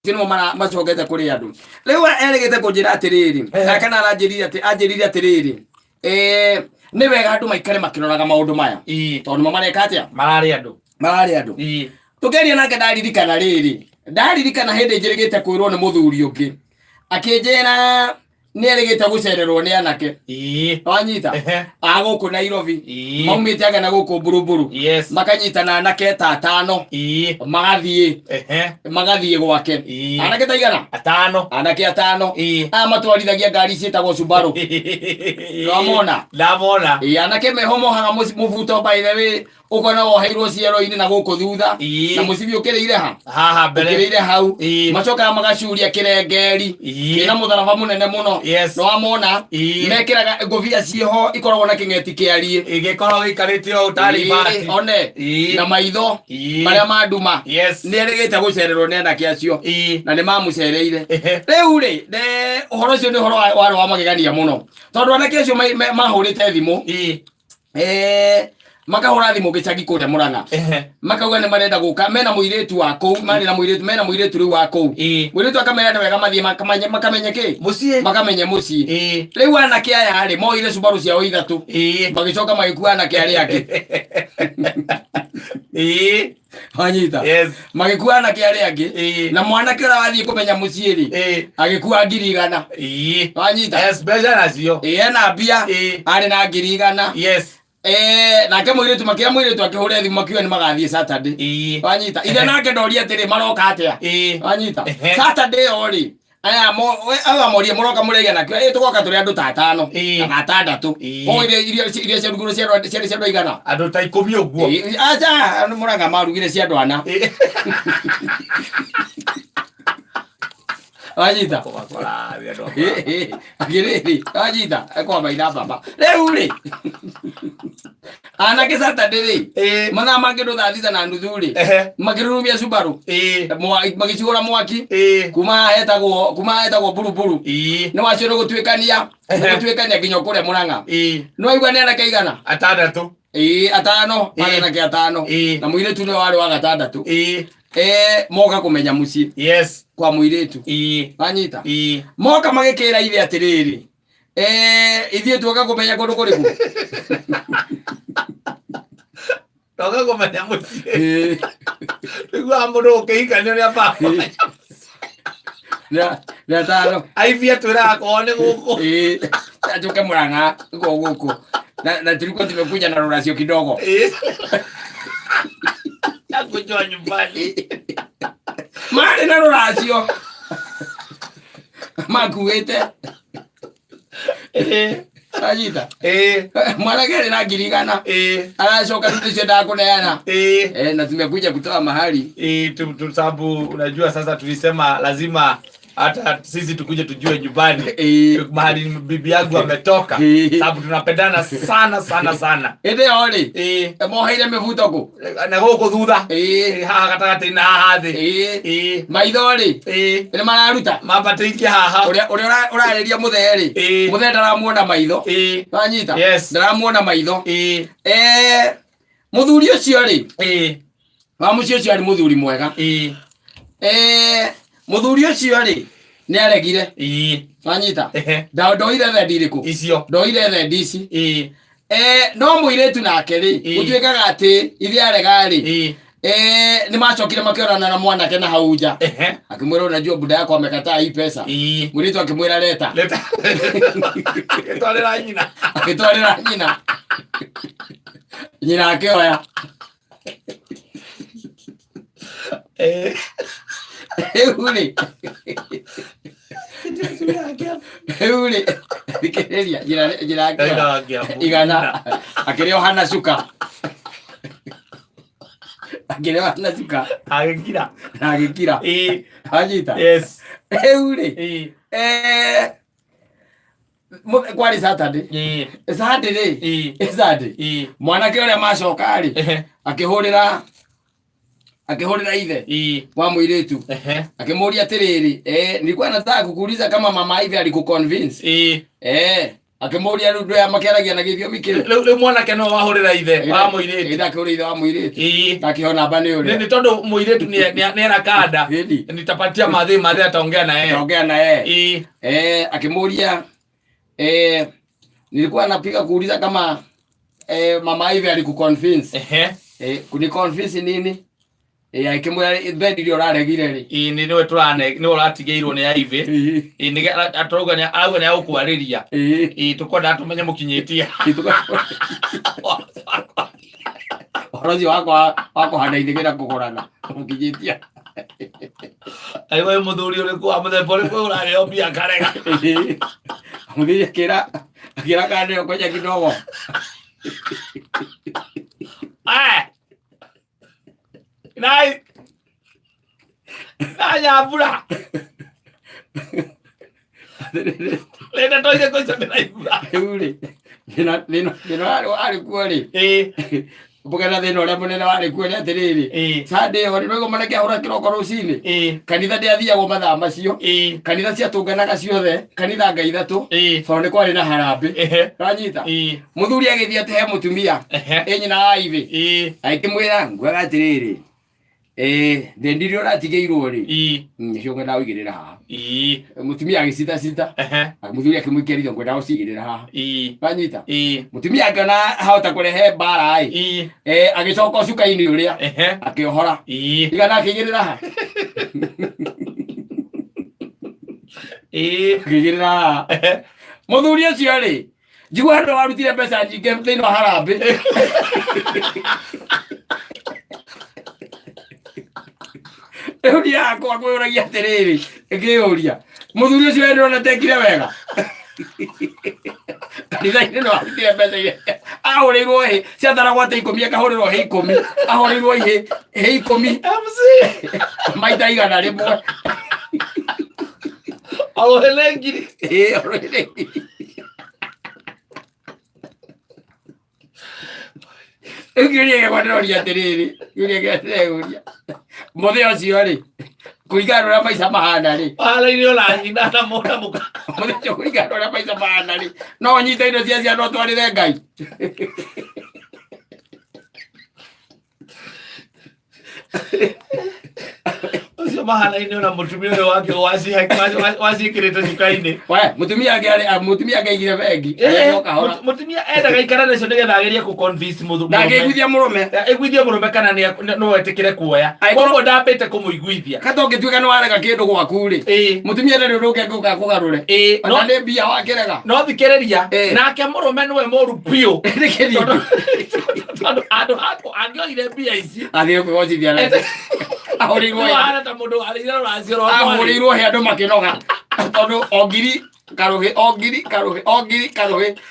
Tino macogete kuri andu riu erigite kunjira atiriri kana aranjirire atiriri ni wega andu maikare makiroraga maundu maya tondu mamareka atia marari andu tugeria nake ndaririkana hindi njirigite kwirwo ni muthuri ungi akinjira ni erigite gucererwo ni anake wanyita aguku Nairobi maumite agana guku Buruburu makanyitana anake ta atano magathie gwake anake ta igana anake atano matwarithagia ngari cietagwo Subaru ndamona anake mehomohaga mubuto by the way ukona woheirwo ciero-ini na guku thutha na mucibi ukiriire haha mbere ukiriire hau macoka magacuria kirengeri kina mutharaba munene muno no amona mekiraga ngobia cieho ikoragwo na kingeti kiarie igikorwo ikarite o utari bati one na maitho maria manduma ni erigite gucererwo ni anake acio na ni mamucereire riu ri uhoro ucio ni uhoro wa magegania muno tondu anake acio mahurite thimu makahura thimu gicagi kuria Murang'a makauga ni marenda guka mena muiretu wa kou mena muiretu riu wa kou muiretu akamera wega mathie makamenye ki mucie makamenye mucie riu anake aya ri moire Subaru ciao ithatu magicoka magikua anake ari angi wanyita magikua anake ari angi na mwanake ura wathie kumenya mucie ri agikua 100,000 wanyita special acio na mbia ari na 100,000 nake muiretu makira muiretu akihura thimu makiwa ni magathie Saturday wanyita ire nake ndoria atiri maroka atia wanyita Saturday ori aya morie muroka murege nakio tugoka turi andu ta atano na atandatu o iria cia ruguru cia igana andu ta 10 uguo acha Murang'a marugire cia andu ana wanyita agiriri wanyita kwa maina baba riu ri anake Saturday ri mathaa mangi nduthitha na nuthu ri makirurumia Subaru magicigura mwaki kuma hetagwo Buruburu ni wacio gutwikania nginya kuria Murang'a no igwa ni anake igana atandatu atano anake atano na muiretu ni wari wa gatandatu moka kumenya mucie kwa muiretu wanyita moka magikira ithe atiriri ithie tuoka kumenya kundu kuriku toka kumenya mucie igwa mundu ukihikanio ni apa na tano aivia twira kone guku atuke Murang'a guku na tulikuwa tumekuja na ruracio kidogo kujua nyumbani mari na ruracio makuite ajita mwanake na 100,000 anachoka tutishe ndakuneana na tumekuja kutoa mahali sababu unajua sasa tulisema lazima hata sisi tukuje tujue nyumbani mahali bibi yangu ametoka sababu tunapendana sana ende ori mohaire mevuto ku na guku thutha haha gatagati na hathi maithori ni mararuta mabatikia haha uria urariria mutheri muthe ndaramuona maitho wanyita ndaramuona maitho muthuri ucio ri wa mucio ucio ari muthuri mwega muthuri ucio ri ni aregire wanyita ndoire thendi iriku icio ndoire thendi ici no muiretu nake ri gutwikaga ati ithi arega ri ni macokire makiorana na mwanake na hauja akimwira unajua buda yako amekataa hii pesa muiretu akimwira leta akitwarira nyina akioya Eule dikereria jira igana akireo hana suka agikira ajita eule kwari Saturday mwanake uria macoka ri akihurira ithe wa muiretu akimuria atiriri nilikuwa nataka kukuuliza kama mama hivi alikuconvince Akimuria ndu ya makeragia na githio mikire le mwana ke no wahurira ithe wa muiritu ida kuri ithe wa muiritu takiona bani ule ni tondu muiritu ni era kada nitapatia madhi ataongea na yeye akimuria nilikuwa napiga kuuliza kama mama hivi alikuconvince kuni convince nini akimwira bed ile uraregire ri ni niwe turane ni uratigeirwo ni hivi ni atoruga ni agwe ni agukwariria tukonda tumenye mukinyitia orozi wako hana ithigira kugurana mukinyitia aiwe muthuri uri kwa muthemba uri kwa urare obia karega muthuri kira kande koja kidogo Nai nyambura lenda toje kosa naibura uri nino ari kwari bugana thino ria munene wari kwari atiriri sande wari no gomana kia hura kiroko rucini kanitha ndi athiagwo mathaa macio kanitha cia tunganaga ciothe kanitha ngai ithatu tondu kwari na harambe ranyita muthuri agithia ate he mutumia nyina wa ivi aikimwira ngwaga atiriri ndendiri uratigeirwo ri cio ngenda wigirira haha mutumia agicita muthuri akimwikerithia ngwenda ucigirira haha ranyita mutumia akiona hahota kurehe mbara agicoka cuka-ini uria akiohora igana akigirira haha akigirira haha muthuri ucio ri njigua andu warutire mbeca nyingi thiini wa harambe Euria akwa kwiragia atiriri ngiuria muthuri ucio ndona tekire wega kanitha-ini no arutire mbeca ile ahurirwo hi ciataragwo ati 10 akahurirwo hi 10 ahurirwo hi 10 maita igana rimwe ahurirwo ngiri ahurirwo Ukiuria kwa atiriri uria geuria muthe ucio ri kuringana na maica mahana ri ala-ini uranyina na muda muka muthe ucio kuringana na maica mahana ri no nyita indo cia no twarire Ngai ucio mahana-ini na mutumia uyu wake wacikirite cuka-ini mutumia agaigire bengi mutumia endaga ikara nacio nigetha agerie guconvince na agiguithia murume kana no etikire kuoya koguo ndambite kumuiguithia kata ungituika ni warega kindu gwaku ri mutumia ndari undu ungi kugarure ona ni mbia wakirega no thikiriria nake murume niwe moru piu andu angioire mbia ici athie kwogithia ahurirwo he andu makinoga tondu ongiri karuhi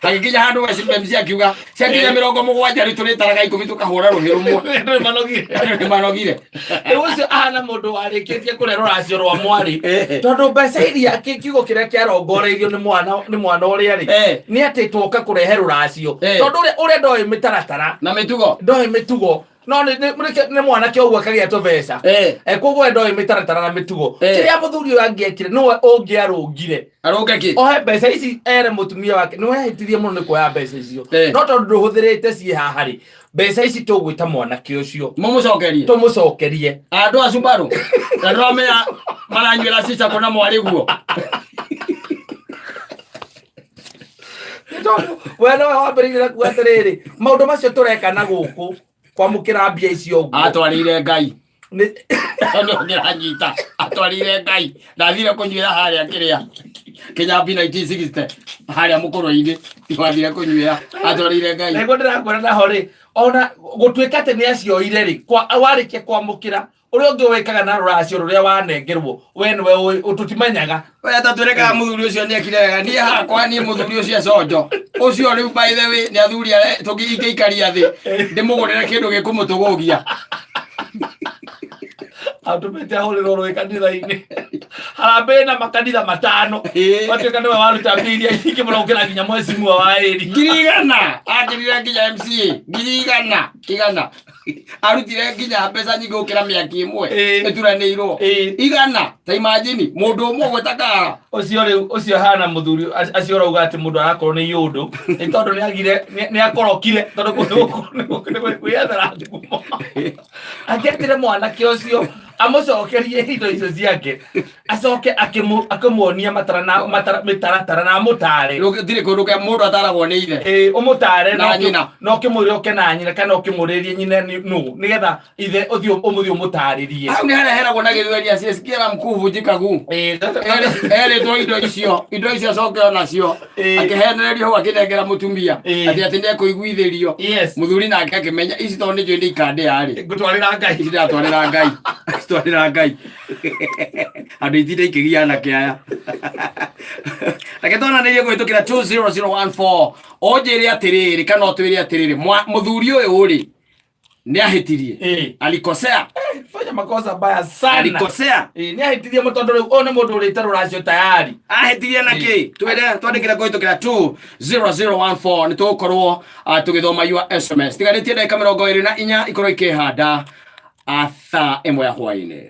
hagikinya handu wecimemci akiuga ciakinya 70 riu turitaraga 10 tukahura ruhi rumwe manogire ucio ahana mundu warikitie kurerwo racio rwa mwari tondu mbeca iria kiugo kiria kiarongoreirio ni mwana uria ri ni ati twoka kurehe ruracio tondu uria ndoi mitaratara na mitugo ndoi mitugo no ni mwana ke ogwa kagia to beca koguo ndoi mitaratara na mitugo kiria muthuri uyu angiekire no ungiarungire aruge ki ohe mbeca ici ere mutumia wake no ehitirie muno ni kuoya mbeca icio no tondu nduhuthirite cie haha ri mbeca ici tugwita mwana ke ucio tumucokerie andu acumbaru andu amenya maranywira cica kuna mwari guo wena wambirire kuga atiriri maundu macio tureka na guku kwamukira mbia icio guo atwarire Ngai no ngiranyita atwarire Ngai ndathire kunywira haria kiria Kinyambi 1960 haria mukuru-ini twathire kunywira atwarire Ngai nego ndirakwira naho ri ona gutuika ati ni acioire ri warikia kwamukira uria ungi wikaga na ruracio ruria wanengerwo we niwe ututimenyaga we atatwirekaga muthuri ucio ni ekire wega nie hakwa ni muthuri ucio cojo ucio riu by the way ni athuri tugiikaria thi ndimugurire kindu gikumutugugia atumete ahulirwo rwi kanitha-ini harambe na makanitha matano watuika niwe waruta mbiria iki muraukira nginya mweci mwa wa eri 100 akirire nginya MCA 100 igana arutire nginya mbeca nyingi ukira miaki imwe ituranirwo igana ta imagine mundu umwe gwetaka ucio hana muthuri acio rauga ati mundu arakorwo ni yundu ni tondu ni agire ni akorokire tondu kwiyethera ngumo agetire mwana ke ucio amucokerie indo icio ciake acoke akimuonia mitaratara na mutare ndire kundu ke mundu ataragwo ni ithe umutare na nyina no kimurioke na nyina kana ukimuririe nyina nigetha ithe uthio umuthio mutaririe au ni hareheragwo na githweria ciesikia mkuvu jikagu to indo icio coke onacio akihenererio ho akinengera mutumia ati ndekuiguithirio muthuri nake akimenya ici to ni njo ndi ikande yari ngutwarira ngai ndatwarira ngai twarira ngai andu ithinde ikigiana kiaya aketona niye gwitukira 20014 onjire atiriri kana otwire atiriri muthuri uyu uri ni ahitirie alikosea fanya makosa baya sana alikosea ni ahitirie mutondo riu one mundu uri taruracio tayari ahitirie naki twandikira gwitukira 20014 nitukorwo tugithoma your SMS tiganitie ndagika 24 ikorwo ikihanda atha imwe ya hwaini.